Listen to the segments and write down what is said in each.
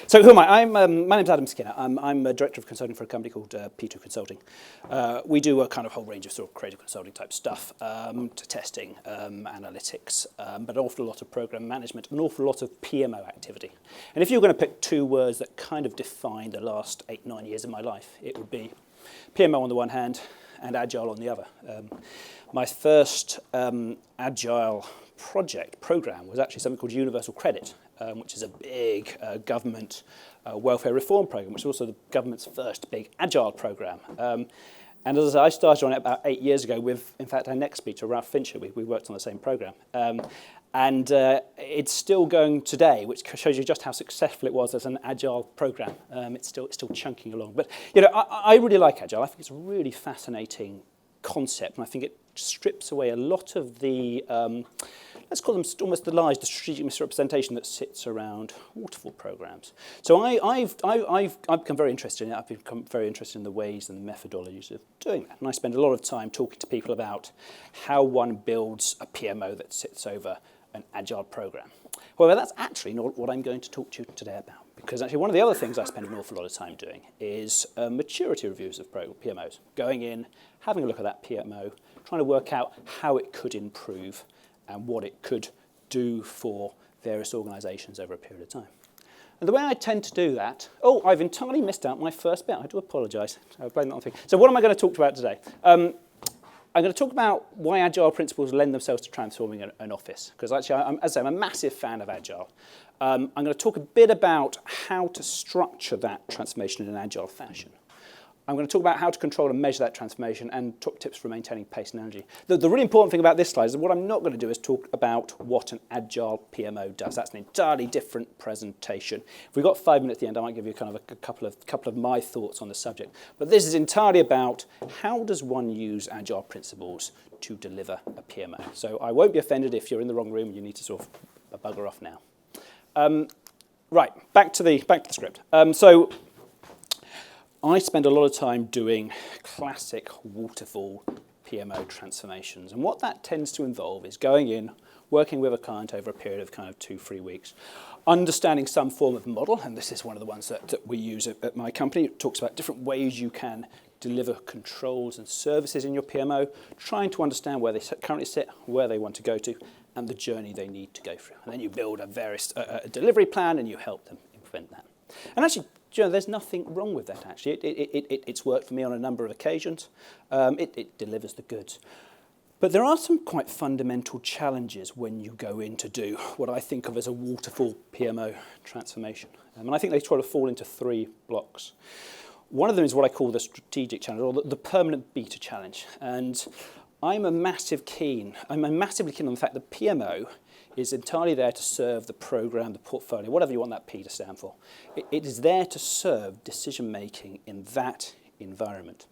So who am I? My name's Adam Skinner. I'm a director of consulting for a company called P2 Consulting. We do a kind of whole range of sort of creative consulting type stuff, to testing, analytics, but an awful lot of program management, an awful lot of PMO activity. And if you're going to pick two words that kind of define the last 8-9 years of my life, it would be PMO on the one hand and Agile on the other. My first Agile program was actually something called Universal Credit, which is a big government welfare reform program, which is also the government's first big Agile program. And as I started on it about 8 years ago with, in fact, our next speaker, Ralph Fincher. We worked on the same program. And it's still going today, which shows you just how successful it was as an Agile program. It's still chunking along. But you know, I really like Agile. I think it's a really fascinating concept, and I think it strips away a lot of the, let's call them almost the lies, the strategic misrepresentation that sits around waterfall programs. So I've become very interested in it. I've become very interested in the ways and the methodologies of doing that. And I spend a lot of time talking to people about how one builds a PMO that sits over an Agile program. However, that's actually not what I'm going to talk to you today about, because actually one of the other things I spend an awful lot of time doing is maturity reviews of PMOs, going in, having a look at that PMO, trying to work out how it could improve and what it could do for various organisations over a period of time. And the way I tend to do that, I've entirely missed out my first bit. I do apologise. I blame that on things. So what am I going to talk about today? I'm going to talk about why Agile principles lend themselves to transforming an office, because actually, I'm a massive fan of Agile. I'm going to talk a bit about how to structure that transformation in an Agile fashion. I'm going to talk about how to control and measure that transformation and top tips for maintaining pace and energy. The really important thing about this slide is that what I'm not going to do is talk about what an Agile PMO does. That's an entirely different presentation. If we've got 5 minutes at the end, I might give you kind of a couple of my thoughts on the subject. But this is entirely about how does one use Agile principles to deliver a PMO. So I won't be offended if you're in the wrong room and you need to sort of bugger off now. Right, back to the script. So I spend a lot of time doing classic waterfall PMO transformations. And what that tends to involve is going in, working with a client over a period of kind of 2-3 weeks, understanding some form of model, and this is one of the ones that we use at my company. It talks about different ways you can deliver controls and services in your PMO, trying to understand where they currently sit, where they want to go to, and the journey they need to go through. And then you build a delivery plan and you help them implement that. And actually, you know, there's nothing wrong with that, actually. It's worked for me on a number of occasions. It delivers the goods. But there are some quite fundamental challenges when you go in to do what I think of as a waterfall PMO transformation. And I think they try to fall into 3 blocks. One of them is what I call the strategic challenge, or the permanent beta challenge. And I'm massively keen on the fact that PMO is entirely there to serve the program, the portfolio, whatever you want that P to stand for. It is there to serve decision-making in that environment.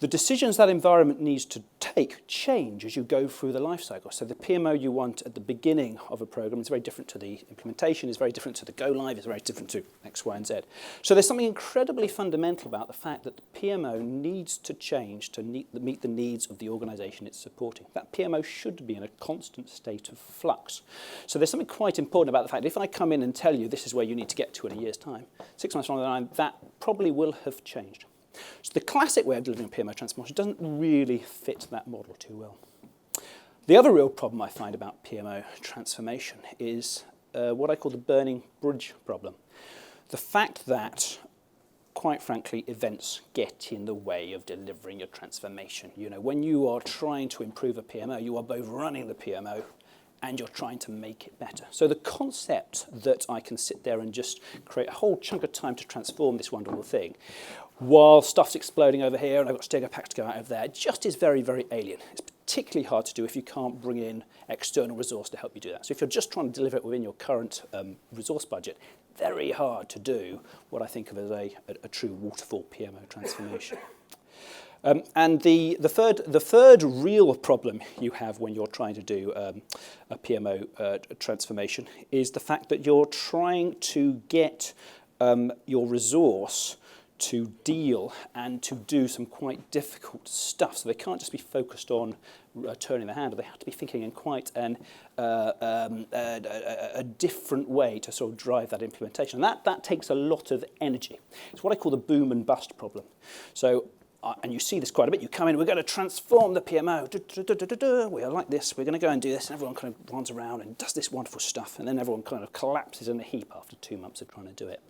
The decisions that environment needs to take change as you go through the life cycle. So the PMO you want at the beginning of a program is very different to the implementation, is very different to the go-live, is very different to X, Y, and Z. So there's something incredibly fundamental about the fact that the PMO needs to change to meet the needs of the organisation it's supporting. That PMO should be in a constant state of flux. So there's something quite important about the fact that if I come in and tell you this is where you need to get to in a year's time, 6 months down the line, that probably will have changed. So the classic way of delivering PMO transformation doesn't really fit that model too well. The other real problem I find about PMO transformation is what I call the burning bridge problem. The fact that, quite frankly, events get in the way of delivering your transformation. You know, when you are trying to improve a PMO, you are both running the PMO and you're trying to make it better. So the concept that I can sit there and just create a whole chunk of time to transform this wonderful thing, while stuff's exploding over here and I've got stego packs to go out over there, it just is very, very alien. It's particularly hard to do if you can't bring in external resource to help you do that. So if you're just trying to deliver it within your current resource budget, very hard to do what I think of as a true waterfall PMO transformation. And the third real problem you have when you're trying to do a PMO transformation is the fact that you're trying to get your resource to deal and to do some quite difficult stuff. So they can't just be focused on turning the handle. They have to be thinking in quite a different way to sort of drive that implementation. And that takes a lot of energy. It's what I call the boom and bust problem. So, and you see this quite a bit. You come in, we're going to transform the PMO. We are like this, we're going to go and do this. And everyone kind of runs around and does this wonderful stuff. And then everyone kind of collapses in a heap after 2 months of trying to do it.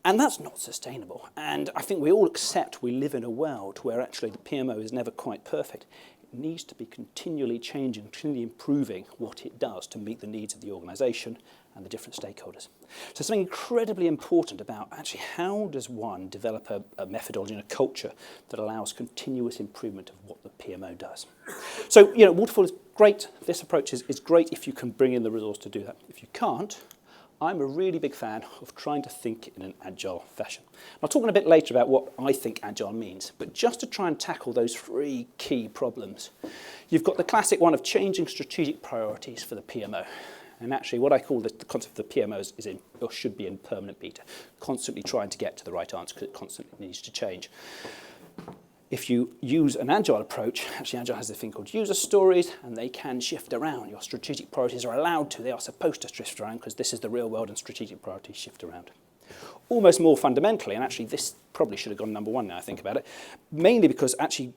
And that's not sustainable. And I think we all accept we live in a world where actually the PMO is never quite perfect. It needs to be continually changing, continually improving what it does to meet the needs of the organisation and the different stakeholders. So something incredibly important about actually how does one develop a methodology and a culture that allows continuous improvement of what the PMO does. So, Waterfall is great. This approach is great if you can bring in the resource to do that. If you can't, I'm a really big fan of trying to think in an agile fashion. I'll talk a bit later about what I think agile means, but just to try and tackle those 3 key problems, you've got the classic one of changing strategic priorities for the PMO. And actually what I call the concept of the PMOs is or should be in permanent beta, constantly trying to get to the right answer because it constantly needs to change. If you use an agile approach, actually agile has a thing called user stories, and they can shift around. Your strategic priorities are allowed to. They are supposed to shift around because this is the real world and strategic priorities shift around. Almost more fundamentally, and actually this probably should have gone number 1 now I think about it, mainly because actually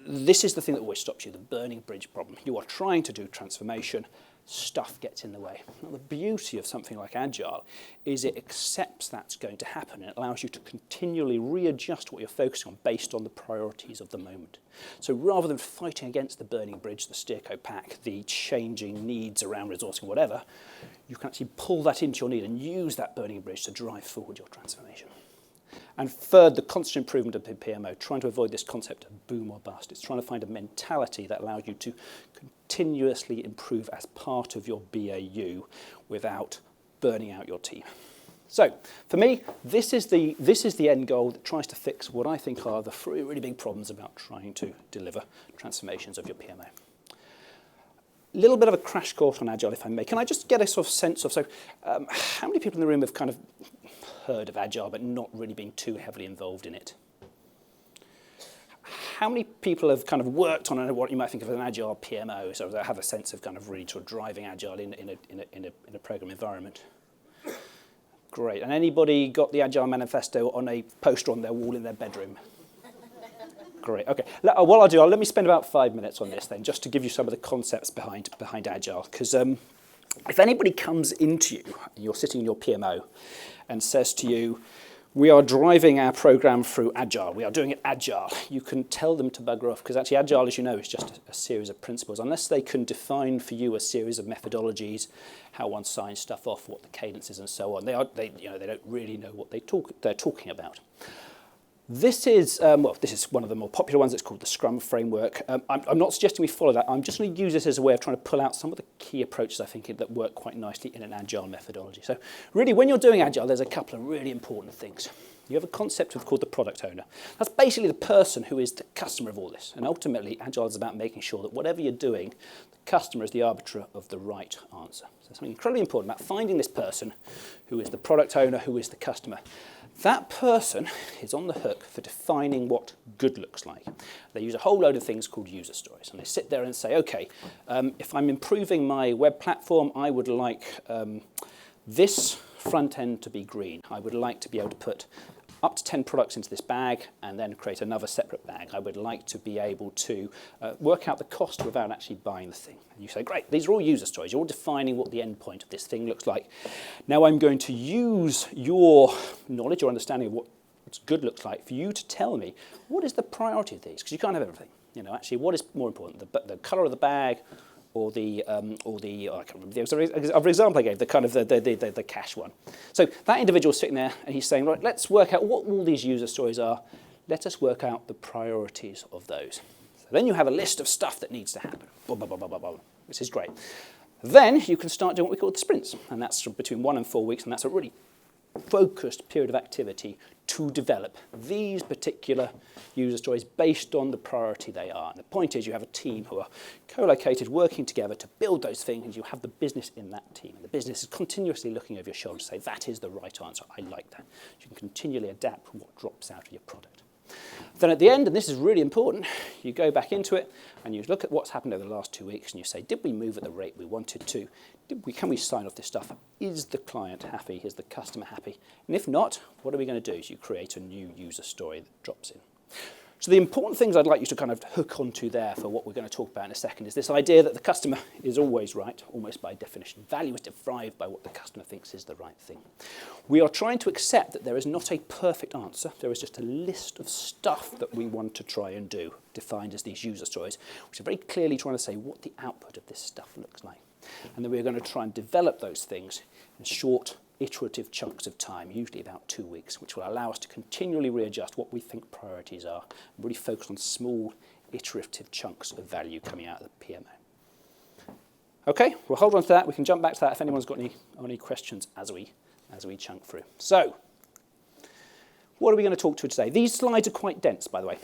this is the thing that always stops you, the burning bridge problem. You are trying to do transformation, stuff gets in the way. Now, the beauty of something like Agile is it accepts that's going to happen and it allows you to continually readjust what you're focusing on based on the priorities of the moment. So rather than fighting against the burning bridge, the steerco pack, the changing needs around resourcing, whatever, you can actually pull that into your need and use that burning bridge to drive forward your transformation. And third, the constant improvement of the PMO, trying to avoid this concept of boom or bust. It's trying to find a mentality that allows you to continuously improve as part of your BAU without burning out your team. So, for me, this is the end goal that tries to fix what I think are the 3 really big problems about trying to deliver transformations of your PMO. A little bit of a crash course on Agile, if I may. Can I just get a sort of sense of, how many people in the room have kind of heard of Agile but not really been too heavily involved in it? How many people have kind of worked on what you might think of as an Agile PMO, so they have a sense of kind of really sort of driving Agile in a program environment? Great. And anybody got the Agile Manifesto on a poster on their wall in their bedroom? Great. Okay. What I'll do, let me spend about 5 minutes on this then, just to give you some of the concepts behind Agile. Because if anybody comes into you, you're sitting in your PMO, and says to you, we are driving our program through Agile. We are doing it Agile. You can tell them to bugger off, because actually Agile, as you know, is just a series of principles. Unless they can define for you a series of methodologies, how one signs stuff off, what the cadence is, and so on, they don't really know what they're talking about. This is one of the more popular ones. It's called the Scrum Framework. I'm not suggesting we follow that. I'm just going to use this as a way of trying to pull out some of the key approaches, I think, that work quite nicely in an Agile methodology. So really, when you're doing Agile, there's a couple of really important things. You have a concept called the product owner. That's basically the person who is the customer of all this. And ultimately, Agile is about making sure that whatever you're doing, the customer is the arbiter of the right answer. So something incredibly important about finding this person who is the product owner, who is the customer. That person is on the hook for defining what good looks like. They use a whole load of things called user stories. And they sit there and say, okay, if I'm improving my web platform, I would like this front end to be green. I would like to be able to put up to 10 products into this bag and then create another separate bag. I would like to be able to work out the cost without actually buying the thing. And you say, great, these are all user stories. You're all defining what the end point of this thing looks like. Now I'm going to use your knowledge or understanding of what good looks like for you to tell me what is the priority of these, because you can't have everything. Actually, what is more important, the color of the bag, or the I can't remember the other example I gave, the kind of the cash one. So that individual's sitting there and he's saying, right, let's work out what all these user stories are. Let us work out the priorities of those. So then you have a list of stuff that needs to happen. Boom, boom, boom, boom, boom, boom. This is great. Then you can start doing what we call the sprints, and that's between 1 and 4 weeks, and that's a really focused period of activity to develop these particular user stories based on the priority they are. And the point is you have a team who are co-located, working together to build those things, and you have the business in that team. And the business is continuously looking over your shoulder to say, that is the right answer, I like that. You can continually adapt what drops out of your product. Then at the end, and this is really important, you go back into it and you look at what's happened over the last 2 weeks and you say, did we move at the rate we wanted to? Can we sign off this stuff? Is the client happy? Is the customer happy? And if not, what are we going to do? Is you create a new user story that drops in. So the important things I'd like you to kind of hook onto there for what we're going to talk about in a second is this idea that the customer is always right, almost by definition. Value is derived by what the customer thinks is the right thing. We are trying to accept that there is not a perfect answer. There is just a list of stuff that we want to try and do, defined as these user stories, which are very clearly trying to say what the output of this stuff looks like. And then we're going to try and develop those things in short, iterative chunks of time, usually about 2 weeks, which will allow us to continually readjust what we think priorities are and really focus on small, iterative chunks of value coming out of the PMO. Okay, we'll hold on to that. We can jump back to that if anyone's got any questions as we chunk through. So, what are we going to talk to today? These slides are quite dense, by the way.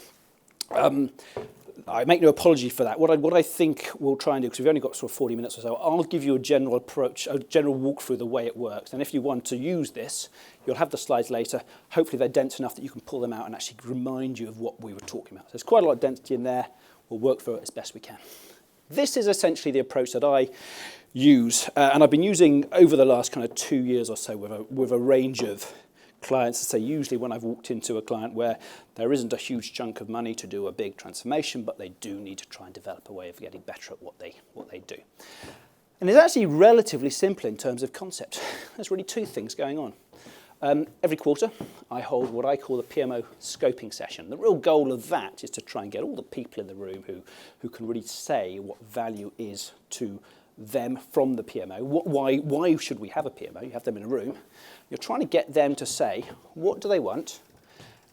I make no apology for that. What I think we'll try and do, because we've only got sort of 40 minutes or so, I'll give you a general approach, a general walk through the way it works. And if you want to use this, you'll have the slides later. Hopefully they're dense enough that you can pull them out and actually remind you of what we were talking about. So there's quite a lot of density in there. We'll work through it as best we can. This is essentially the approach that I use, and I've been using over the last kind of 2 years or so with a range of clients. To say usually when I've walked into a client where there isn't a huge chunk of money to do a big transformation, but they do need to try and develop a way of getting better at what they do. And it's actually relatively simple in terms of concept. There's really two things going on. Every quarter, I hold what I call the Pmo Scoping Session. The real goal of that is to try and get all the people in the room who can really say what value is to them from the PMO. Why should we have a PMO? You have them in a room. You're trying to get them to say, what do they want?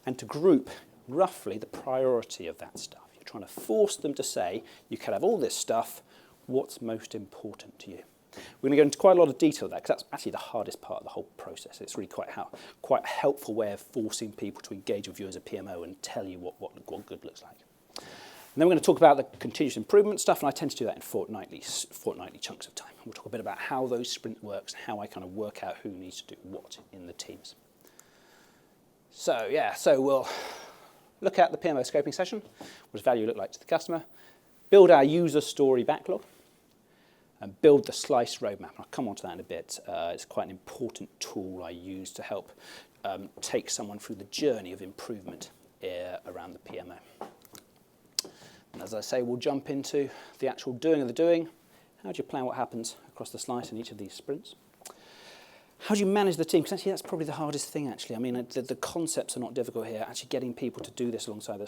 And to group roughly the priority of that stuff. You're trying to force them to say, you can have all this stuff, what's most important to you? We're going to go into quite a lot of detail of that, because that's actually the hardest part of the whole process. It's really quite a helpful way of forcing people to engage with you as a PMO and tell you what good looks like. And then we're going to talk about the continuous improvement stuff, and I tend to do that in fortnightly chunks of time. We'll talk a bit about how those sprint works, how I kind of work out who needs to do what in the teams. So we'll look at the PMO Scoping Session. What does value look like to the customer? Build our user story backlog, and build the slice roadmap. I'll come on to that in a bit. It's quite an important tool I use to help take someone through the journey of improvement around the PMO. And as I say, we'll jump into the actual doing of the doing. How do you plan what happens across the slice in each of these sprints? How do you manage the team? Because actually that's probably the hardest thing, actually. I mean, the concepts are not difficult here. Actually getting people to do this alongside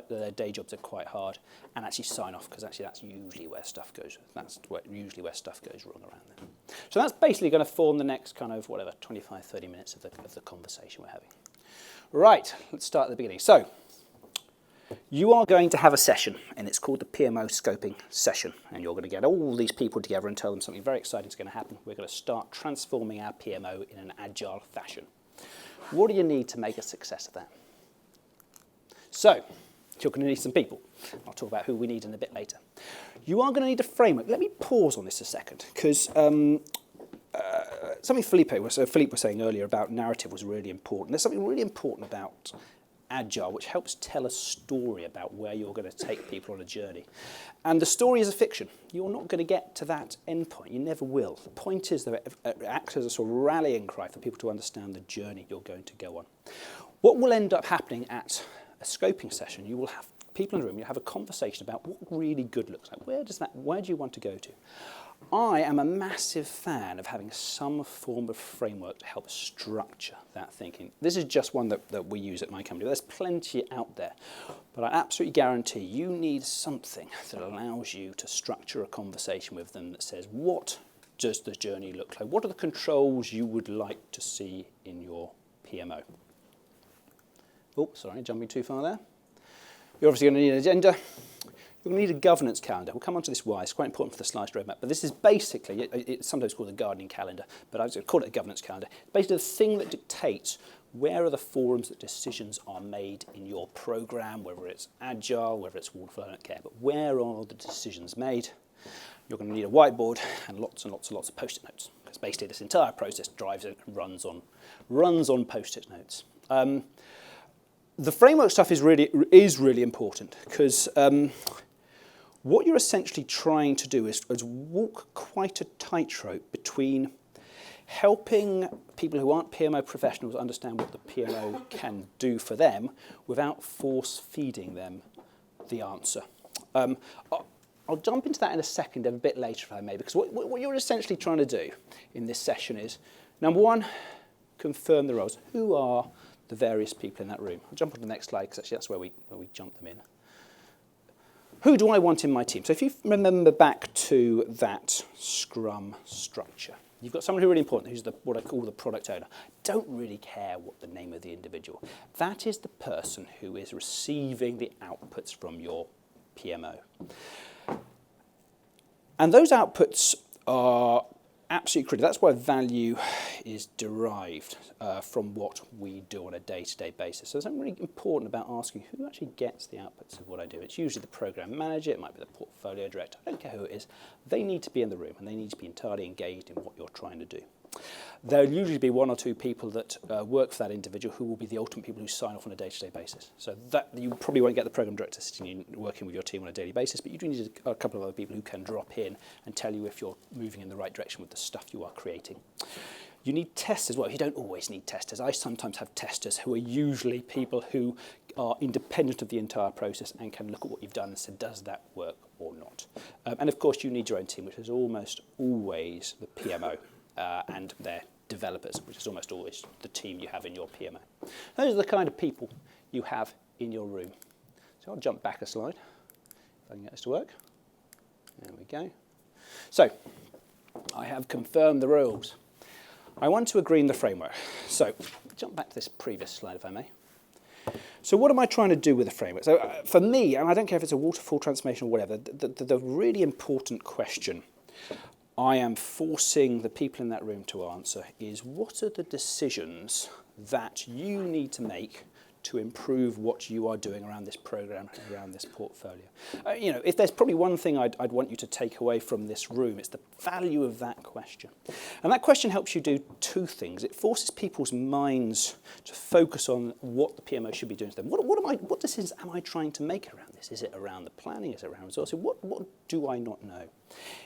their day jobs are quite hard. And actually sign off, because actually that's usually where stuff goes. That's usually where stuff goes wrong around there. So that's basically going to form the next kind of, 25, 30 minutes of the conversation we're having. Right, let's start at the beginning. So, you are going to have a session, and it's called the Pmo Scoping Session. And you're going to get all these people together and tell them something very exciting is going to happen. We're going to start transforming our PMO in an agile fashion. What do you need to make a success of that? So, you're going to need some people. I'll talk about who we need in a bit later. You are going to need a framework. Let me pause on this a second, because something Philippe was saying earlier about narrative was really important. There's something really important about Agile, which helps tell a story about where you're going to take people on a journey. And the story is a fiction. You're not going to get to that end point. You never will. The point is that it acts as a sort of rallying cry for people to understand the journey you're going to go on. What will end up happening at a scoping session, you will have people in the room, you have a conversation about what really good looks like. Where do you want to go to? I am a massive fan of having some form of framework to help structure that thinking. This is just one that we use at my company. There's plenty out there, but I absolutely guarantee you need something that allows you to structure a conversation with them that says, what does the journey look like? What are the controls you would like to see in your PMO? Oh, sorry, jumping too far there. You're obviously going to need an agenda. You're going to need a governance calendar. We'll come on to this why. It's quite important for the slice roadmap. But this is basically, it's sometimes called a gardening calendar, but I would call it a governance calendar. Basically the thing that dictates Where are the forums that decisions are made in your program, whether it's Agile, whether it's Waterfall, I don't care, but where are the decisions made? You're going to need a whiteboard and lots and lots and lots of post-it notes, because basically this entire process drives it and runs on post-it notes. The framework stuff is really important, because what you're essentially trying to do is walk quite a tightrope between helping people who aren't PMO professionals understand what the PMO can do for them without force-feeding them the answer. I'll jump into that in a second, a bit later if I may, because what you're essentially trying to do in this session is, number one, confirm the roles. Who are the various people in that room? I'll jump on the next slide, because actually that's where we jump them in. Who do I want in my team? So if you remember back to that Scrum structure, you've got someone who's really important, who's what I call the product owner. Don't really care what the name of the individual. That is the person who is receiving the outputs from your PMO. And those outputs are absolutely critical. That's why value is derived from what we do on a day-to-day basis. So there's something really important about asking who actually gets the outputs of what I do. It's usually the program manager, it might be the portfolio director, I don't care who it is. They need to be in the room and they need to be entirely engaged in what you're trying to do. There'll usually be one or two people that work for that individual who will be the ultimate people who sign off on a day-to-day basis. So that you probably won't get the program director sitting in working with your team on a daily basis, but you do need a couple of other people who can drop in and tell you if you're moving in the right direction with the stuff you are creating. You need tests as well. You don't always need testers. I sometimes have testers who are usually people who are independent of the entire process and can look at what you've done and say, does that work or not? And of course, you need your own team, which is almost always the PMO. And their developers, which is almost always the team you have in your PMO. Those are the kind of people you have in your room. So I'll jump back a slide, if I can get this to work. There we go. So I have confirmed the rules. I want to agree in the framework. So jump back to this previous slide, if I may. So what am I trying to do with the framework? So for me, and I don't care if it's a waterfall transformation or whatever, the really important question I am forcing the people in that room to answer is, what are the decisions that you need to make to improve what you are doing around this program, around this portfolio? If there's probably one thing I'd want you to take away from this room, it's the value of that question. And that question helps you do two things. It forces people's minds to focus on what the PMO should be doing to them. What decisions am I trying to make around this? Is it around the planning? Is it around resourcing? What do I not know?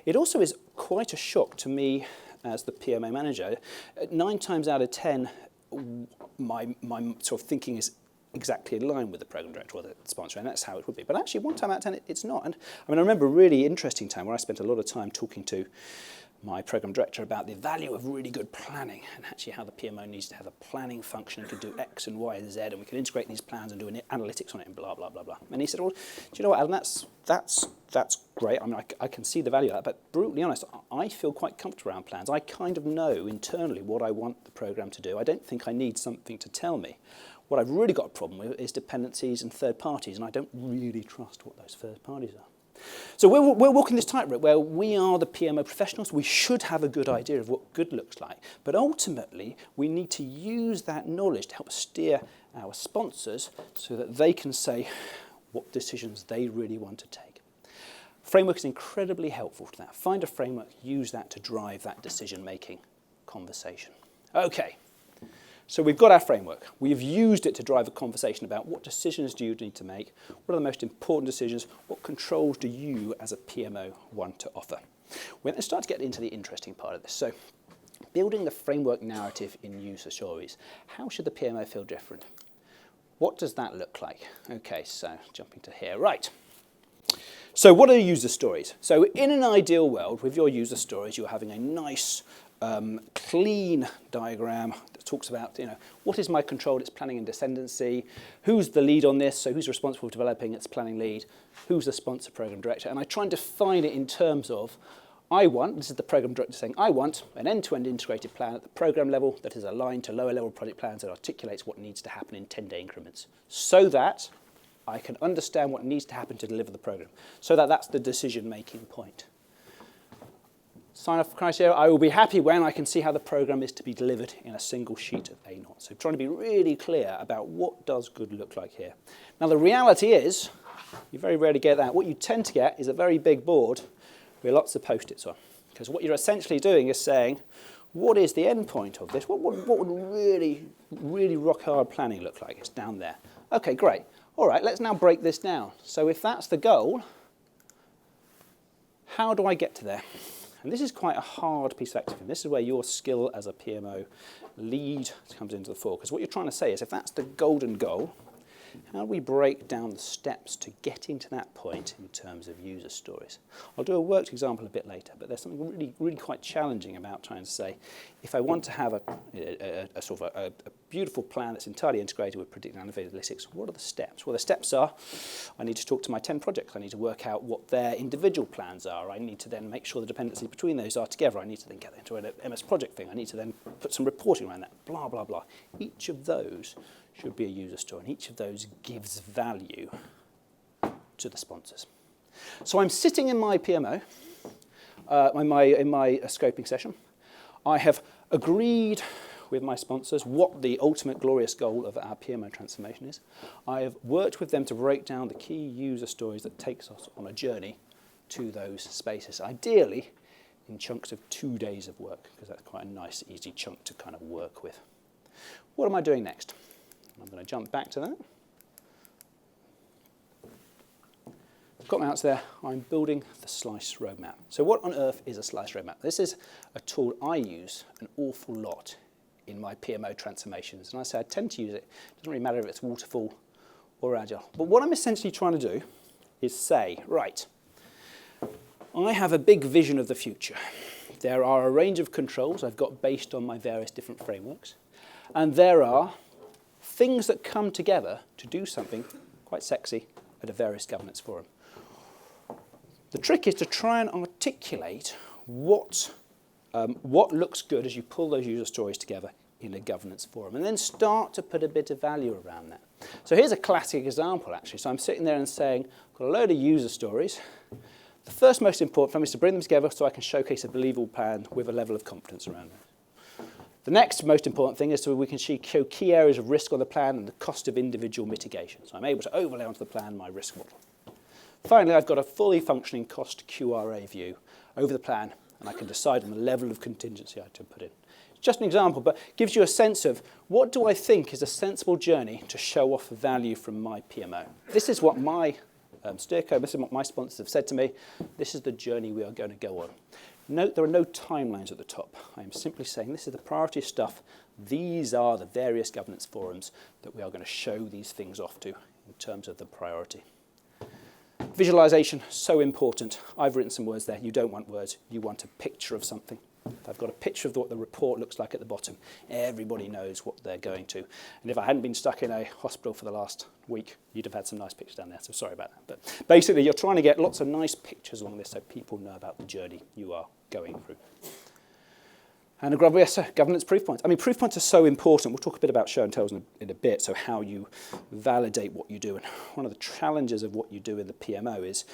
It also is quite a shock to me as the PMO manager. 9 times out of 10, my sort of thinking is exactly in line with the program director or the sponsor, and that's how it would be. But actually, 1 time out of 10, it's not. And I remember a really interesting time where I spent a lot of time talking to my program director about the value of really good planning, and actually how the PMO needs to have a planning function and can do X and Y and Z, and we can integrate these plans and do analytics on it and blah, blah, blah, blah. And he said, well, do you know what, Alan, that's great. I mean, I can see the value of that, but brutally honest, I feel quite comfortable around plans. I kind of know internally what I want the program to do. I don't think I need something to tell me. What I've really got a problem with is dependencies and third parties, and I don't really trust what those third parties are. So we're walking this tightrope where we are the PMO professionals. We should have a good idea of what good looks like. But ultimately, we need to use that knowledge to help steer our sponsors so that they can say what decisions they really want to take. Framework is incredibly helpful to that. Find a framework, use that to drive that decision-making conversation. Okay. So we've got our framework. We've used it to drive a conversation about what decisions do you need to make, what are the most important decisions, what controls do you as a PMO want to offer. We're going to start to get into the interesting part of this. So building the framework narrative in user stories. How should the PMO feel different? What does that look like? Okay, so jumping to here. Right. So what are user stories? So in an ideal world, with your user stories, you're having a nice, clean diagram that talks about, what is my control, its planning and descendancy, who's the lead on this, so who's responsible for developing its planning lead, who's the sponsor program director, and I try and define it in terms of, this is the program director saying, I want an end-to-end integrated plan at the program level that is aligned to lower level project plans that articulates what needs to happen in 10-day increments, so that I can understand what needs to happen to deliver the program, so that that's the decision-making point. Sign-off criteria, I will be happy when I can see how the program is to be delivered in a single sheet of A0. So trying to be really clear about what does good look like here. Now the reality is, you very rarely get that. What you tend to get is a very big board with lots of post-its on. Because what you're essentially doing is saying, what is the end point of this? What would really, really rock hard planning look like? It's down there. Okay, great. All right, let's now break this down. So if that's the goal, how do I get to there? And this is quite a hard piece of activity. This is where your skill as a PMO lead comes into the fore. Because what you're trying to say is, if that's the golden goal, how do we break down the steps to getting to that point in terms of user stories? I'll do a worked example a bit later, but there's something really, really quite challenging about trying to say, if I want to have a sort of a beautiful plan that's entirely integrated with predictive analytics, what are the steps? Well, the steps are, I need to talk to my 10 projects. I need to work out what their individual plans are. I need to then make sure the dependencies between those are together. I need to then get into an MS project thing. I need to then put some reporting around that, blah, blah, blah. Each of those should be a user story, and each of those gives value to the sponsors. So I'm sitting in my PMO, in my scoping session. I have agreed with my sponsors what the ultimate glorious goal of our PMO transformation is. I have worked with them to break down the key user stories that takes us on a journey to those spaces, ideally in chunks of 2 days of work, because that's quite a nice, easy chunk to kind of work with. What am I doing next? I'm going to jump back to that. I've got my answer there. I'm building the slice roadmap. So what on earth is a slice roadmap? This is a tool I use an awful lot in my PMO transformations. And I say I tend to use it. It doesn't really matter if it's Waterfall or Agile. But what I'm essentially trying to do is say, right, I have a big vision of the future. There are a range of controls I've got based on my various different frameworks. And there are things that come together to do something quite sexy at a various governance forum. The trick is to try and articulate what looks good as you pull those user stories together in a governance forum, and then start to put a bit of value around that. So here's a classic example, actually. So I'm sitting there and saying, I've got a load of user stories. The first most important thing is to bring them together so I can showcase a believable plan with a level of confidence around it. The next most important thing is so we can show key areas of risk on the plan and the cost of individual mitigation. So I'm able to overlay onto the plan my risk model. Finally, I've got a fully functioning cost QRA view over the plan, and I can decide on the level of contingency I have to put in. It's just an example, but gives you a sense of what do I think is a sensible journey to show off value from my PMO. This is what my steer code, this is what my sponsors have said to me. This is the journey we are going to go on. Note there are no timelines at the top. I am simply saying this is the priority stuff. These are the various governance forums that we are going to show these things off to in terms of the priority. Visualization, so important. I've written some words there. You don't want words. You want a picture of something. If I've got a picture of what the report looks like at the bottom, everybody knows what they're going to. And if I hadn't been stuck in a hospital for the last week, you'd have had some nice pictures down there, so sorry about that. But basically, you're trying to get lots of nice pictures along this so people know about the journey you are going through. And governance proof points. I mean, proof points are so important. We'll talk a bit about show and tells in a bit, so how you validate what you do. And one of the challenges of what you do in the PMO is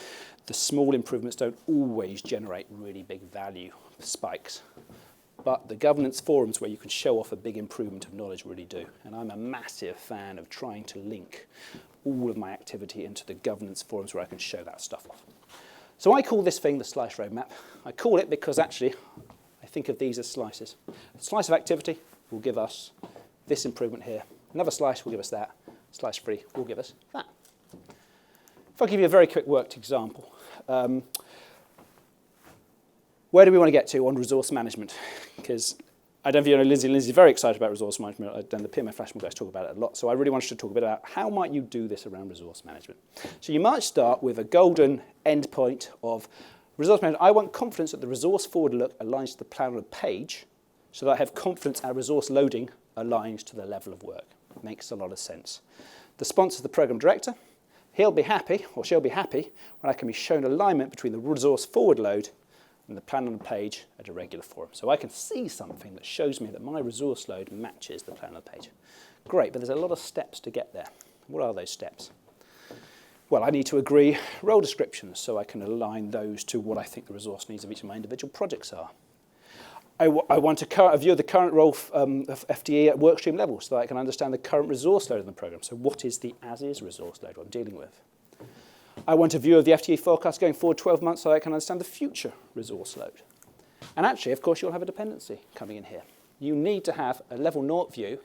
the small improvements don't always generate really big value spikes. But the governance forums where you can show off a big improvement of knowledge really do. And I'm a massive fan of trying to link all of my activity into the governance forums where I can show that stuff off. So I call this thing the slice roadmap. I call it because actually I think of these as slices. A slice of activity will give us this improvement here. Another slice will give us that. Slice 3 will give us that. If I give you a very quick worked example, where do we want to get to on resource management? Because I don't know if you know Lindsay. Lindsay's very excited about resource management, and the PMO Flash guys talk about it a lot. So I really wanted to talk a bit about how might you do this around resource management. So you might start with a golden endpoint of resource management. I want confidence that the resource forward look aligns to the plan on the page, so that I have confidence our resource loading aligns to the level of work. It makes a lot of sense. The sponsor is the program director. He'll be happy, or she'll be happy, when I can be shown alignment between the resource forward load and the plan on the page at a regular forum. So I can see something that shows me that my resource load matches the plan on the page. Great, but there's a lot of steps to get there. What are those steps? Well, I need to agree role descriptions so I can align those to what I think the resource needs of each of my individual projects are. I want a view of the current role of FTE at workstream level so that I can understand the current resource load of the program. So what is the as-is resource load I'm dealing with? I want a view of the FTE forecast going forward 12 months so I can understand the future resource load. And actually, of course, you'll have a dependency coming in here. You need to have a level 0 view,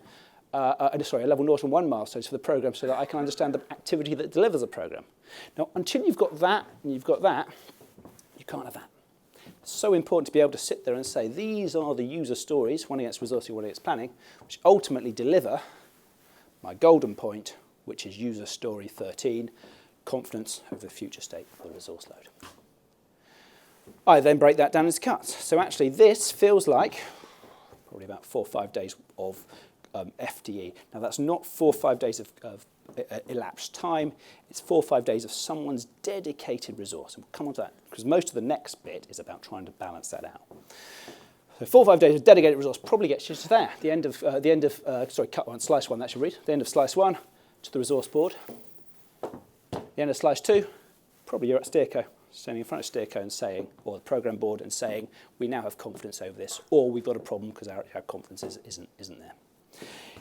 a level 0 and 1 milestones for the program so that I can understand the activity that delivers a program. Now, until you've got that and you've got that, you can't have that. It's so important to be able to sit there and say, these are the user stories, one against resourcing, one against planning, which ultimately deliver my golden point, which is user story 13, confidence of the future state of the resource load. I then break that down into cuts. So actually this feels like probably about 4 or 5 days of FTE. Now that's not 4 or 5 days of elapsed time, it's 4 or 5 days of someone's dedicated resource. And we'll come on to that, because most of the next bit is about trying to balance that out. So 4 or 5 days of dedicated resource probably gets you to there. Cut one, slice one, that should read. The end of slice 1 to the resource board. The end of slice 2, probably you're at Steerco, standing in front of Steerco and saying, or the program board and saying, we now have confidence over this, or we've got a problem because our confidence isn't there.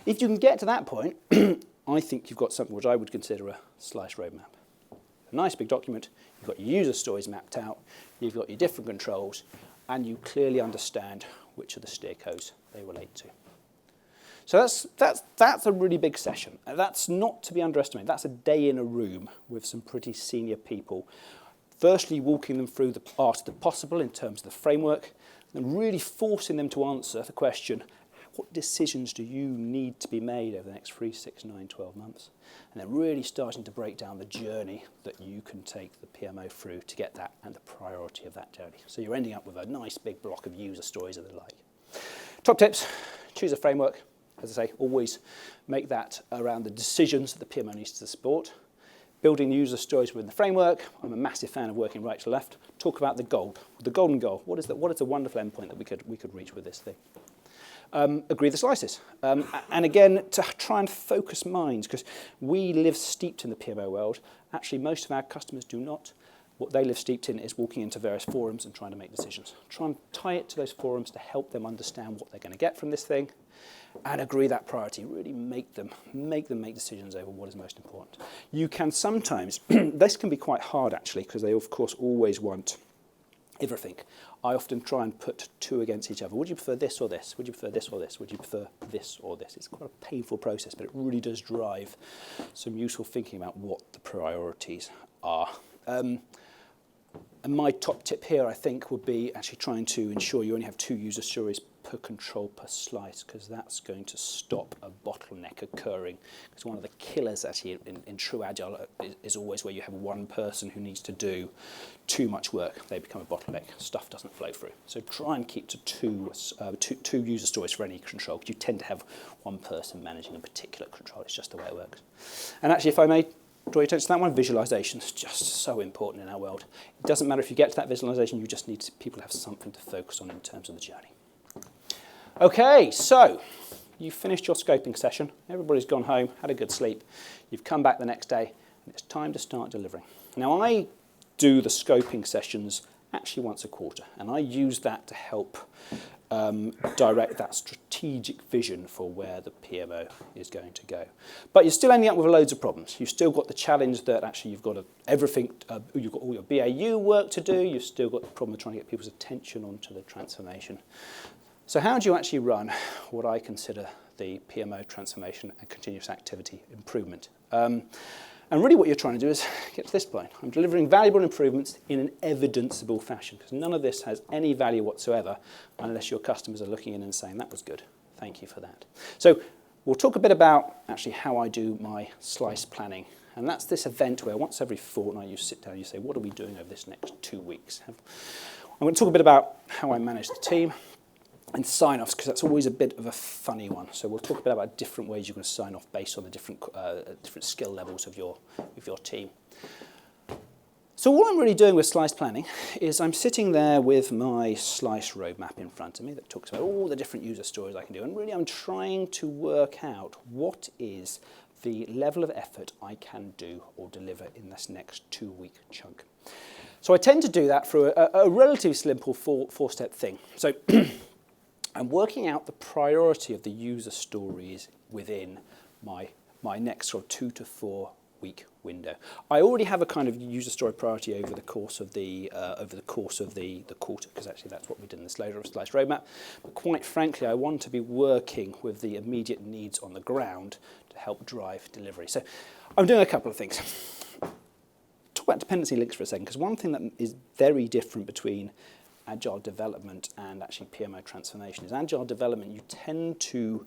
If you can get to that point, I think you've got something which I would consider a slice roadmap. A nice big document, you've got your user stories mapped out, you've got your different controls, and you clearly understand which of the Steercos they relate to. So that's a really big session. That's not to be underestimated. That's a day in a room with some pretty senior people. Firstly, walking them through the art of the possible in terms of the framework, and really forcing them to answer the question, what decisions do you need to be made over the next 3, 6, 9, 12 months? And then really starting to break down the journey that you can take the PMO through to get that and the priority of that journey. So you're ending up with a nice big block of user stories and the like. Top tips, choose a framework. As I say, always make that around the decisions that the PMO needs to support. Building user stories within the framework. I'm a massive fan of working right to left. Talk about the golden goal. What is a wonderful endpoint that we could reach with this thing? Agree the slices. And again, to try and focus minds, because we live steeped in the PMO world. Actually, most of our customers do not. What they live steeped in is walking into various forums and trying to make decisions. Try and tie it to those forums to help them understand what they're going to get from this thing and agree that priority. Really make them make decisions over what is most important. You can sometimes, this can be quite hard actually, because they of course always want everything. I often try and put two against each other. Would you prefer this or this? Would you prefer this or this? Would you prefer this or this? It's quite a painful process, but it really does drive some useful thinking about what the priorities are. And my top tip here, I think, would be actually trying to ensure you only have 2 user stories per control per slice, because that's going to stop a bottleneck occurring. Because one of the killers actually in true Agile is always where you have one person who needs to do too much work. They become a bottleneck. Stuff doesn't flow through. So try and keep to two user stories for any control, because you tend to have one person managing a particular control. It's just the way it works. And actually, if I may draw your attention to that one, visualization is just so important in our world. It doesn't matter if you get to that visualization, you just need people to have something to focus on in terms of the journey. Okay, so you've finished your scoping session. Everybody's gone home, had a good sleep. You've come back the next day, and it's time to start delivering. Now, I do the scoping sessions actually once a quarter, and I use that to help direct that strategic vision for where the PMO is going to go. But you're still ending up with loads of problems. You've still got the challenge that actually you've got you've got all your BAU work to do. You've still got the problem of trying to get people's attention onto the transformation. So how do you actually run what I consider the PMO transformation and continuous activity improvement? And really what you're trying to do is get to this point. I'm delivering valuable improvements in an evidenceable fashion, because none of this has any value whatsoever unless your customers are looking in and saying, that was good, thank you for that. So we'll talk a bit about actually how I do my slice planning. And that's this event where once every fortnight you sit down and you say, what are we doing over this next 2 weeks? I'm going to talk a bit about how I manage the team and sign-offs, because that's always a bit of a funny one. So we'll talk a bit about different ways you can sign off based on the different skill levels of your team. So all I'm really doing with slice planning is I'm sitting there with my slice roadmap in front of me that talks about all the different user stories I can do, and really I'm trying to work out what is the level of effort I can do or deliver in this next 2-week chunk. So I tend to do that through a relatively simple four-step thing. So I'm working out the priority of the user stories within my next sort of 2 to 4 week window. I already have a kind of user story priority over the course of the quarter, because actually that's what we did in the slice roadmap. But quite frankly, I want to be working with the immediate needs on the ground to help drive delivery. So I'm doing a couple of things. Talk about dependency links for a second, because one thing that is very different between agile development and actually PMO transformation is agile development, you tend to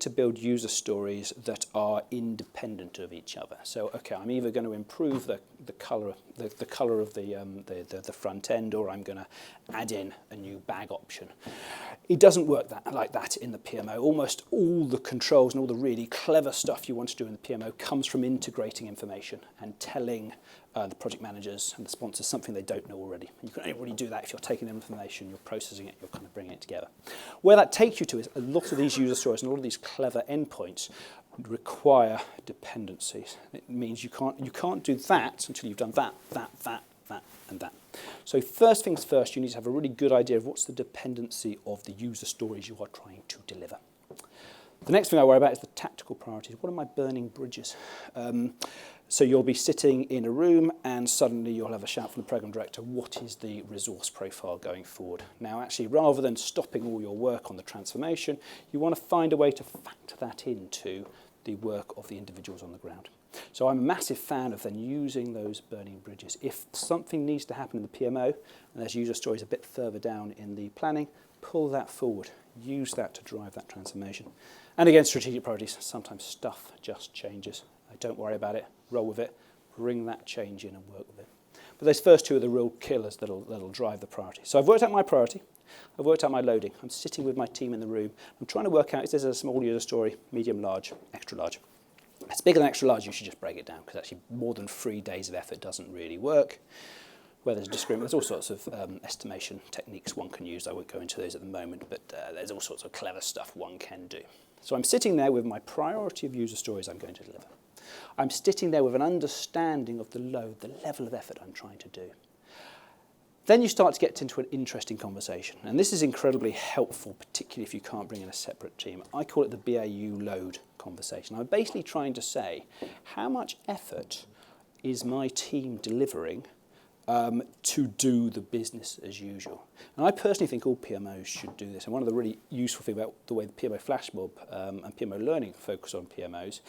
build user stories that are independent of each other. So, okay, I'm either going to improve the color of the front end, or I'm going to add in a new bag option. It doesn't work like that in the PMO. Almost all the controls and all the really clever stuff you want to do in the PMO comes from integrating information and telling the project managers and the sponsors something they don't know already. You can only really do that if you're taking information, you're processing it, you're kind of bringing it together. Where that takes you to is a lot of these user stories and a lot of these clever endpoints require dependencies. It means you can't do that until you've done that, and that. So first things first, you need to have a really good idea of what's the dependency of the user stories you are trying to deliver. The next thing I worry about is the tactical priorities. What are my burning bridges? So you'll be sitting in a room and suddenly you'll have a shout from the program director, what is the resource profile going forward? Now actually, rather than stopping all your work on the transformation, you want to find a way to factor that into the work of the individuals on the ground. So I'm a massive fan of then using those burning bridges. If something needs to happen in the PMO, and there's user stories a bit further down in the planning, pull that forward. Use that to drive that transformation. And again, strategic priorities. Sometimes stuff just changes. Don't worry about it. Roll with it. Bring that change in and work with it. But those first two are the real killers that'll drive the priority. So I've worked out my priority. I've worked out my loading. I'm sitting with my team in the room. I'm trying to work out, is this a small user story, medium, large, extra large? If it's bigger than extra large, you should just break it down, because actually more than 3 days of effort doesn't really work. Where there's disagreement, there's all sorts of estimation techniques one can use. I won't go into those at the moment, but there's all sorts of clever stuff one can do. So I'm sitting there with my priority of user stories I'm going to deliver. I'm sitting there with an understanding of the load, the level of effort I'm trying to do. Then you start to get into an interesting conversation. And this is incredibly helpful, particularly if you can't bring in a separate team. I call it the BAU load conversation. I'm basically trying to say, how much effort is my team delivering to do the business as usual? And I personally think all PMOs should do this. And one of the really useful things about the way the PMO Flash Mob and PMO Learning focus on PMOs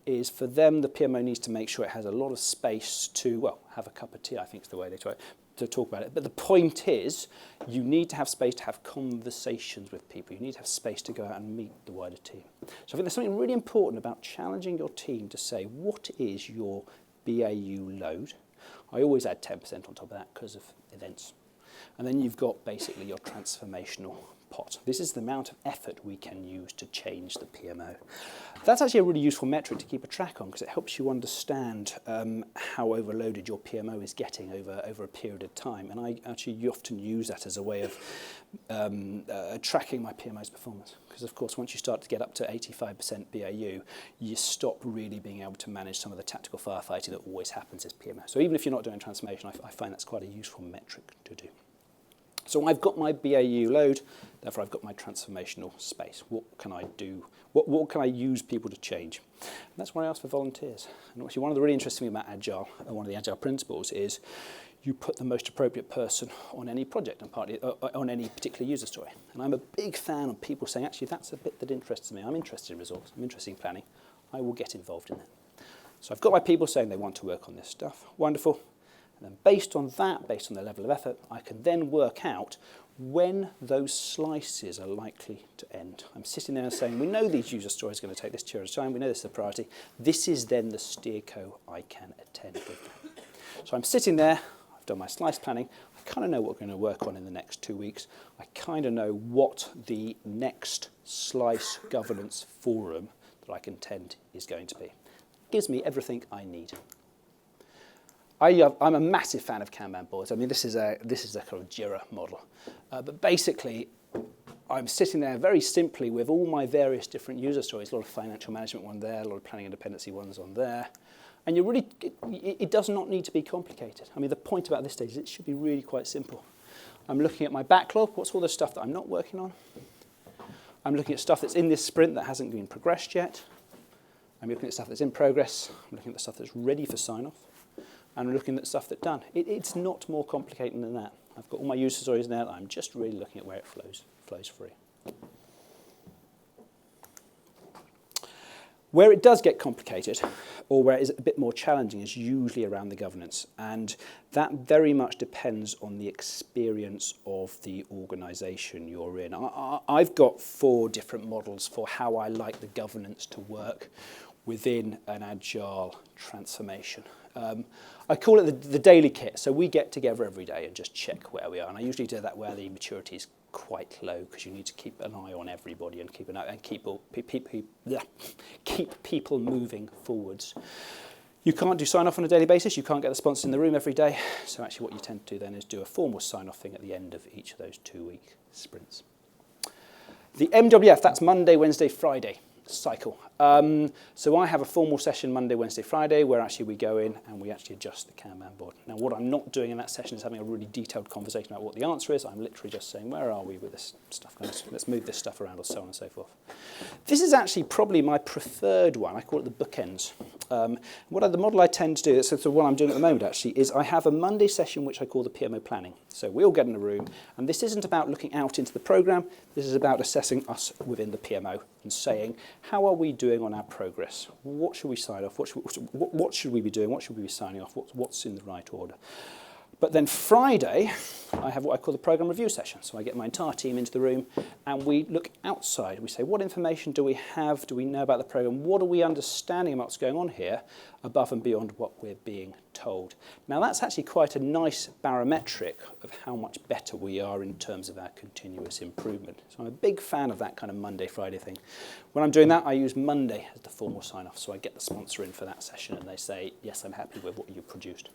is for them, the PMO needs to make sure it has a lot of space to, well, have a cup of tea, I think is the way they try to talk about it. But the point is, you need to have space to have conversations with people. You need to have space to go out and meet the wider team. So I think there's something really important about challenging your team to say, what is your BAU load? I always add 10% on top of that because of events. And then you've got basically your transformational pot. This is the amount of effort we can use to change the PMO. That's actually a really useful metric to keep a track on, because it helps you understand how overloaded your PMO is getting over a period of time. And I actually often use that as a way of tracking my PMO's performance. Because of course, once you start to get up to 85% BAU, you stop really being able to manage some of the tactical firefighting that always happens as PMO. So even if you're not doing transformation, I find that's quite a useful metric to do. So I've got my BAU load, therefore I've got my transformational space. What can I do? What can I use people to change? And that's why I ask for volunteers. And actually one of the really interesting things about Agile, and one of the Agile principles, is you put the most appropriate person on any project and partly on any particular user story. And I'm a big fan of people saying, actually, that's a bit that interests me. I'm interested in resource. I'm interested in planning. I will get involved in that. So I've got my people saying they want to work on this stuff. Wonderful. And then based on that, based on their level of effort, I can then work out when those slices are likely to end. I'm sitting there and saying, we know these user stories are going to take this period of time. We know this is the priority. This is then the steerco I can attend with. So I'm sitting there. I've done my slice planning. I kind of know what we're going to work on in the next 2 weeks. I kind of know what the next slice governance forum that I can attend is going to be. It gives me everything I need. I'm a massive fan of Kanban boards. I mean, this is a kind of JIRA model. But basically, I'm sitting there very simply with all my various different user stories, a lot of financial management one there, a lot of planning and dependency ones on there. And it does not need to be complicated. I mean, the point about this stage is it should be really quite simple. I'm looking at my backlog. What's all the stuff that I'm not working on? I'm looking at stuff that's in this sprint that hasn't been progressed yet. I'm looking at stuff that's in progress. I'm looking at the stuff that's ready for sign-off. And I'm looking at stuff that's done. It's not more complicated than that. I've got all my user stories now. I'm just really looking at where it flows free. Where it does get complicated, or where it is a bit more challenging, is usually around the governance. And that very much depends on the experience of the organisation you're in. I've got 4 different models for how I like the governance to work within an agile transformation. I call it the daily kit. So we get together every day and just check where we are. And I usually do that where the maturity is quite low, because you need to keep an eye on everybody and keep people moving forwards. You can't do sign-off on a daily basis. You can't get the sponsors in the room every day. So actually what you tend to do then is do a formal sign-off thing at the end of each of those 2-week sprints. The MWF, that's Monday, Wednesday, Friday cycle. So I have a formal session Monday, Wednesday, Friday, where actually we go in and we actually adjust the Kanban board. Now, what I'm not doing in that session is having a really detailed conversation about what the answer is. I'm literally just saying, where are we with this stuff? Let's move this stuff around, or so on and so forth. This is actually probably my preferred one. I call it the bookends. The model I tend to do, so what I'm doing at the moment actually, is I have a Monday session which I call the Pmo Planning. So we all get in a room, and this isn't about looking out into the program. This is about assessing us within the PMO and saying, how are we doing on our progress? What should we sign off? What should we be doing? What should we be signing off? What's in the right order? But then Friday, I have what I call the program review session. So I get my entire team into the room and we look outside. We say, what information do we have? Do we know about the program? What are we understanding about what's going on here above and beyond what we're being told? Now that's actually quite a nice barometric of how much better we are in terms of our continuous improvement. So I'm a big fan of that kind of Monday, Friday thing. When I'm doing that, I use Monday as the formal sign-off. So I get the sponsor in for that session and they say, yes, I'm happy with what you produced.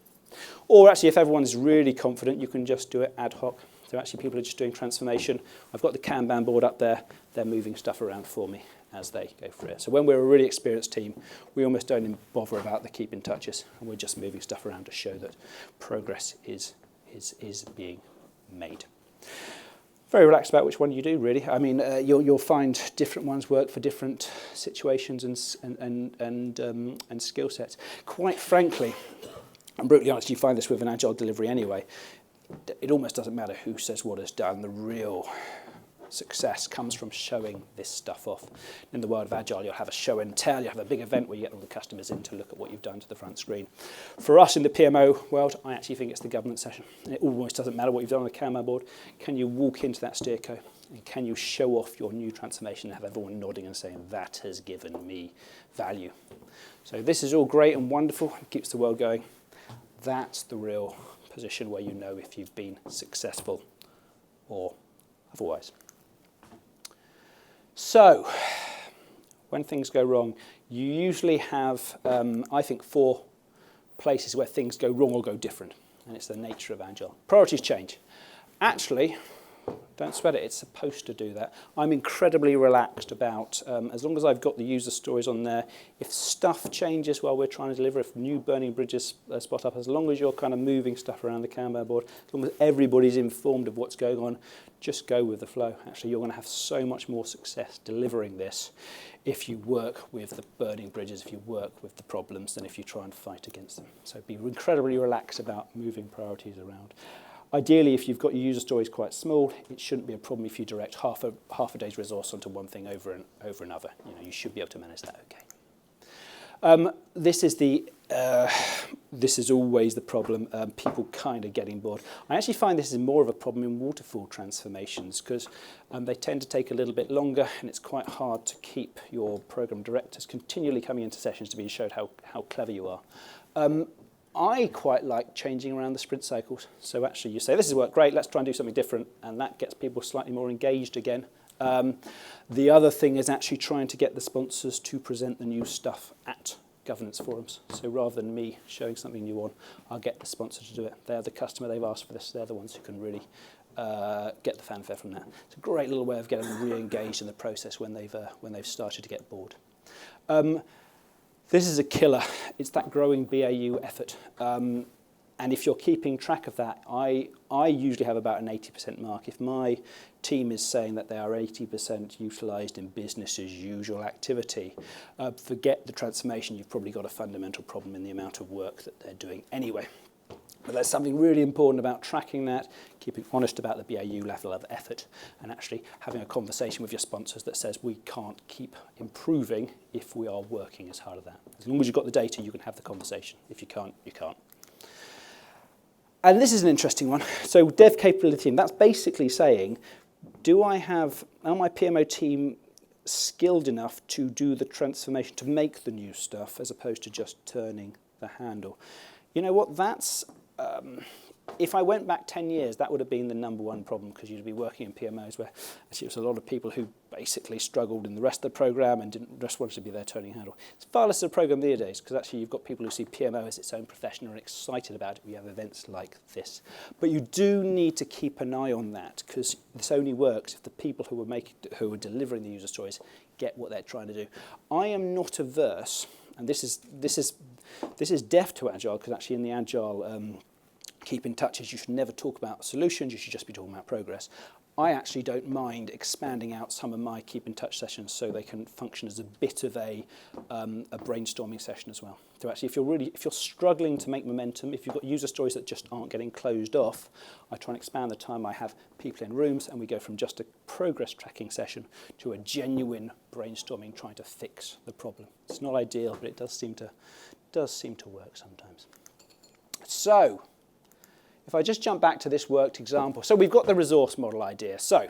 Or actually, if everyone's really confident, you can just do it ad hoc. So actually, people are just doing transformation. I've got the Kanban board up there. They're moving stuff around for me as they go through it. So when we're a really experienced team, we almost don't even bother about the keep in touches, and we're just moving stuff around to show that progress is being made. Very relaxed about which one you do, really. I mean, you'll find different ones work for different situations and skill sets. Quite frankly, I'm brutally honest, you find this with an agile delivery anyway. It almost doesn't matter who says what is done. The real success comes from showing this stuff off. In the world of agile, you'll have a show and tell. You'll have a big event where you get all the customers in to look at what you've done to the front screen. For us in the PMO world, I actually think it's the governance session. It almost doesn't matter what you've done on the Kanban board. Can you walk into that steerco and can you show off your new transformation and have everyone nodding and saying, that has given me value? So this is all great and wonderful. It keeps the world going. That's the real position where you know if you've been successful or otherwise. So, when things go wrong, you usually have, I think, 4 places where things go wrong or go different. And it's the nature of Agile. Priorities change. Actually, don't sweat it, it's supposed to do that. I'm incredibly relaxed about, as long as I've got the user stories on there, if stuff changes while we're trying to deliver, if new burning bridges spot up, as long as you're kind of moving stuff around the Kanban board, as long as everybody's informed of what's going on, just go with the flow. Actually, you're going to have so much more success delivering this if you work with the burning bridges, if you work with the problems, than if you try and fight against them. So be incredibly relaxed about moving priorities around. Ideally, if you've got your user stories quite small, it shouldn't be a problem if you direct half a day's resource onto one thing over another. You should be able to manage that okay. This is always the problem, people kind of getting bored. I actually find this is more of a problem in waterfall transformations because they tend to take a little bit longer and it's quite hard to keep your program directors continually coming into sessions to be showed how clever you are. I quite like changing around the sprint cycles. So actually you say, this has worked great, let's try and do something different, and that gets people slightly more engaged again. The other thing is actually trying to get the sponsors to present the new stuff at governance forums. So rather than me showing something new on, I'll get the sponsor to do it. They're the customer, they've asked for this, they're the ones who can really get the fanfare from that. It's a great little way of getting them re-engaged in the process when they've started to get bored. This is a killer. It's that growing BAU effort. And if you're keeping track of that, I usually have about an 80% mark. If my team is saying that they are 80% utilised in business as usual activity, forget the transformation. You've probably got a fundamental problem in the amount of work that they're doing anyway. But there's something really important about tracking that, keeping honest about the BAU level of effort, and actually having a conversation with your sponsors that says we can't keep improving if we are working as hard as that. As long as you've got the data, you can have the conversation. If you can't, you can't. And this is an interesting one. So dev capability team, that's basically saying, are my PMO team skilled enough to do the transformation, to make the new stuff, as opposed to just turning the handle? You know what, that's, if I went back 10 years, that would have been the number one problem, because you'd be working in PMOs where actually it was a lot of people who basically struggled in the rest of the program and didn't just want to be there turning handle. It's far less of a program these days, because actually you've got people who see PMO as its own profession and are excited about it. We have events like this. But you do need to keep an eye on that, because this only works if the people who are delivering the user stories get what they're trying to do. I am not averse, and this is deaf to Agile, because actually in the Agile keep in touch is you should never talk about solutions, you should just be talking about progress. I actually don't mind expanding out some of my keep in touch sessions so they can function as a bit of a brainstorming session as well. So actually, if you're struggling to make momentum, if you've got user stories that just aren't getting closed off, I try and expand the time I have people in rooms, and we go from just a progress tracking session to a genuine brainstorming, trying to fix the problem. It's not ideal, but it does seem to work sometimes. So, if I just jump back to this worked example. So we've got the resource model idea. So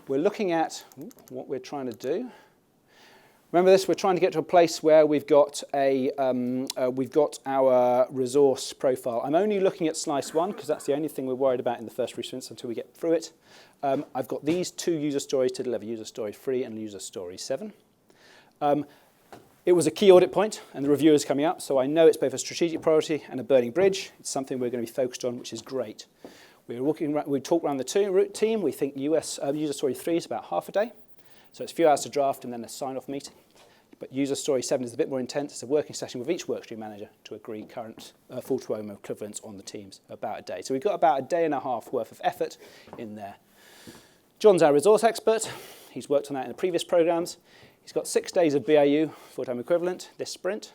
we're looking at what we're trying to do. Remember this, we're trying to get to a place where we've got our resource profile. I'm only looking at slice 1 because that's the only thing we're worried about in the first reference until we get through it. I've got these 2 user stories to deliver, user story 3 and user story 7. It was a key audit point, and the review is coming up, so I know it's both a strategic priority and a burning bridge. It's something we're going to be focused on, which is great. We talk around the team. We think user story 3 is about half a day, so it's a few hours to draft and then a sign-off meeting. But user story 7 is a bit more intense. It's a working session with each workstream manager to agree current full Pmo equivalents on the teams, about a day. So we've got about a day and a half worth of effort in there. John's our resource expert. He's worked on that in the previous programs. He's got 6 days of BAU, full-time equivalent, this sprint.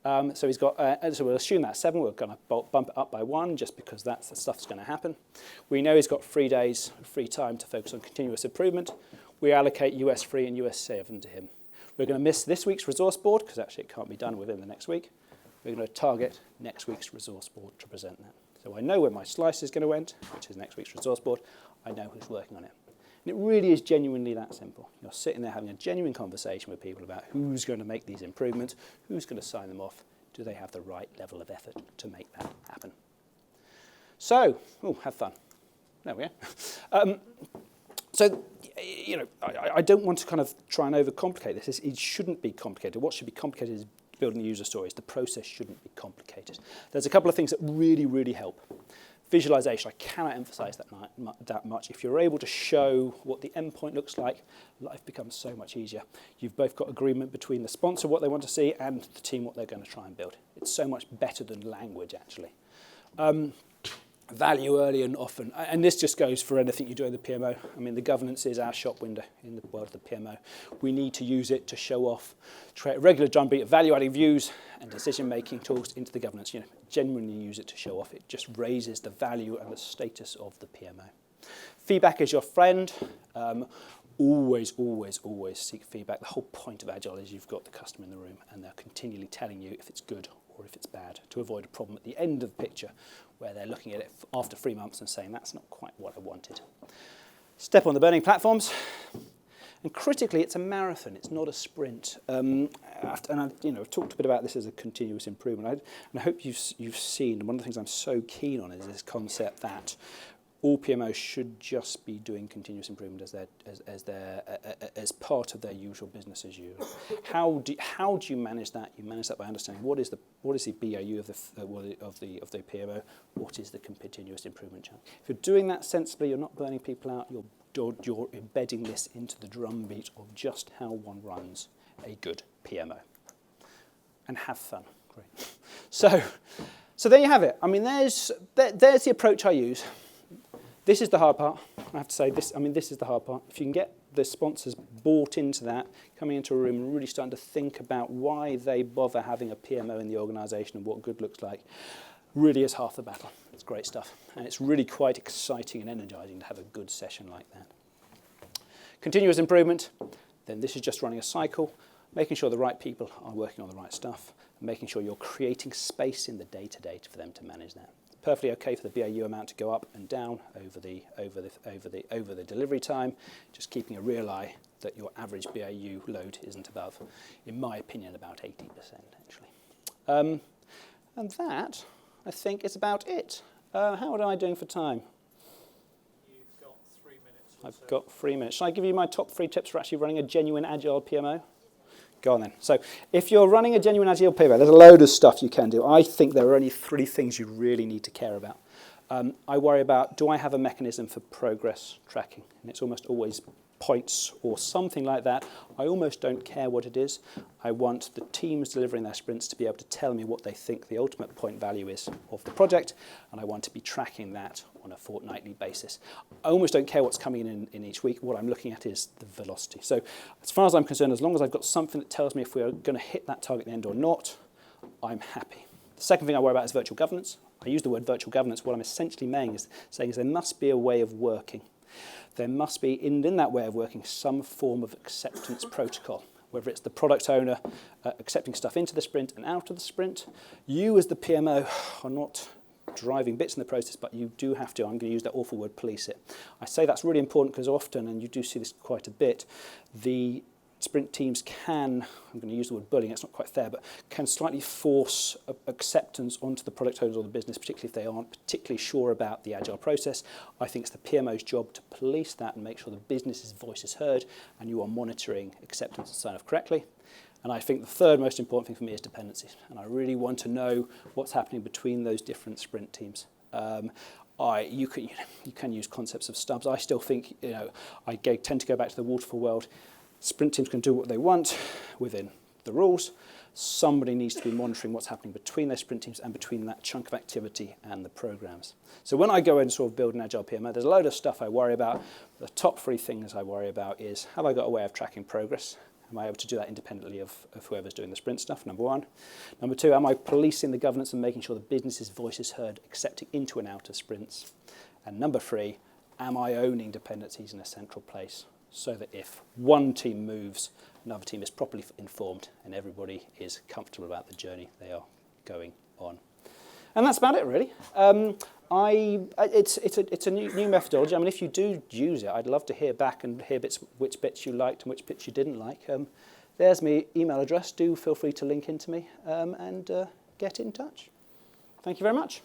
So he's got, so we'll assume that's 7. We're going to bump it up by 1 just because that's the stuff's going to happen. We know he's got 3 days of free time to focus on continuous improvement. We allocate US 3 and US 7 to him. We're going to miss this week's resource board because actually it can't be done within the next week. We're going to target next week's resource board to present that. So I know where my slice is going to end, which is next week's resource board. I know who's working on it. And it really is genuinely that simple. You're sitting there having a genuine conversation with people about who's going to make these improvements, who's going to sign them off, do they have the right level of effort to make that happen. So, have fun. There we go. So, you know, I don't want to kind of try and overcomplicate this. It shouldn't be complicated. What should be complicated is building user stories. The process shouldn't be complicated. There's a couple of things that really, really help. Visualization, I cannot emphasize that much. If you're able to show what the endpoint looks like, life becomes so much easier. You've both got agreement between the sponsor, what they want to see, and the team, what they're going to try and build. It's so much better than language, actually. Value early and often, and this just goes for anything you do in the PMO. I mean, the governance is our shop window in the world of the PMO. We need to use it to show off, create a regular drumbeat of value-adding views and decision-making tools into the governance. You know, genuinely use it to show off. It just raises the value and the status of the PMO. Feedback is your friend. Always, always, always seek feedback. The whole point of Agile is you've got the customer in the room and they're continually telling you if it's good or if it's bad, to avoid a problem at the end of the picture where they're looking at it after 3 months and saying, that's not quite what I wanted. Step on the burning platforms. And critically, it's a marathon. It's not a sprint. And I've talked a bit about this as a continuous improvement. And I hope you've seen, one of the things I'm so keen on is this concept that all PMOs should just be doing continuous improvement as part of their usual business as usual. How do you manage that? You manage that by understanding what is the BAU of the PMO, what is the continuous improvement challenge. If you're doing that sensibly, you're not burning people out. You're embedding this into the drumbeat of just how one runs a good PMO, and have fun. Great. So there you have it. I mean, there's the approach I use. This is the hard part. I have to say this. I mean, this is the hard part. If you can get the sponsors bought into that, coming into a room and really starting to think about why they bother having a PMO in the organisation and what good looks like, really is half the battle. It's great stuff, and it's really quite exciting and energising to have a good session like that. Continuous improvement. Then this is just running a cycle, making sure the right people are working on the right stuff, and making sure you're creating space in the day-to-day for them to manage that. Perfectly okay for the BAU amount to go up and down over the delivery time, just keeping a real eye that your average BAU load isn't above, in my opinion, about 80% actually. And that, I think, is about it. How am I doing for time? You've got 3 minutes. I've got 3 minutes. Shall I give you my top 3 tips for actually running a genuine Agile PMO? Go on then. So if you're running a genuine Agile PMO, there's a load of stuff you can do. I think there are only 3 things you really need to care about. I worry about, do I have a mechanism for progress tracking? And it's almost always points or something like that. I almost don't care what it is. I want the teams delivering their sprints to be able to tell me what they think the ultimate point value is of the project, and I want to be tracking that on a fortnightly basis. I almost don't care what's coming in each week. What I'm looking at is the velocity. So as far as I'm concerned, as long as I've got something that tells me if we're going to hit that target at the end or not, I'm happy. The second thing I worry about is virtual governance. I use the word virtual governance. What I'm essentially saying is there must be a way of working. There must be, in that way of working, some form of acceptance protocol, whether it's the product owner accepting stuff into the sprint and out of the sprint. You as the PMO are not driving bits in the process, but you do have to, I'm going to use that awful word, police it. I say that's really important because often, and you do see this quite a bit, the sprint teams can, I'm going to use the word bullying, it's not quite fair, but can slightly force acceptance onto the product owners or the business, particularly if they aren't particularly sure about the Agile process. I think it's the PMO's job to police that and make sure the business's voice is heard and you are monitoring acceptance and sign-off correctly. And I think the third most important thing for me is dependencies. And I really want to know what's happening between those different sprint teams. You can use concepts of stubs. I still think, I tend to go back to the Waterfall world. Sprint teams can do what they want within the rules. Somebody needs to be monitoring what's happening between their sprint teams and between that chunk of activity and the programs. So when I go in and sort of build an Agile PMO, there's a load of stuff I worry about. The top 3 things I worry about is, have I got a way of tracking progress? Am I able to do that independently of whoever's doing the sprint stuff, number 1. Number 2, am I policing the governance and making sure the business's voice is heard, accepting into and out of sprints? And number 3, am I owning dependencies in a central place, so that if one team moves, another team is properly informed and everybody is comfortable about the journey they are going on. And that's about it, really. It's a new methodology. I mean, if you do use it, I'd love to hear back and hear which bits you liked and which bits you didn't like. There's my email address. Do feel free to link into me and get in touch. Thank you very much.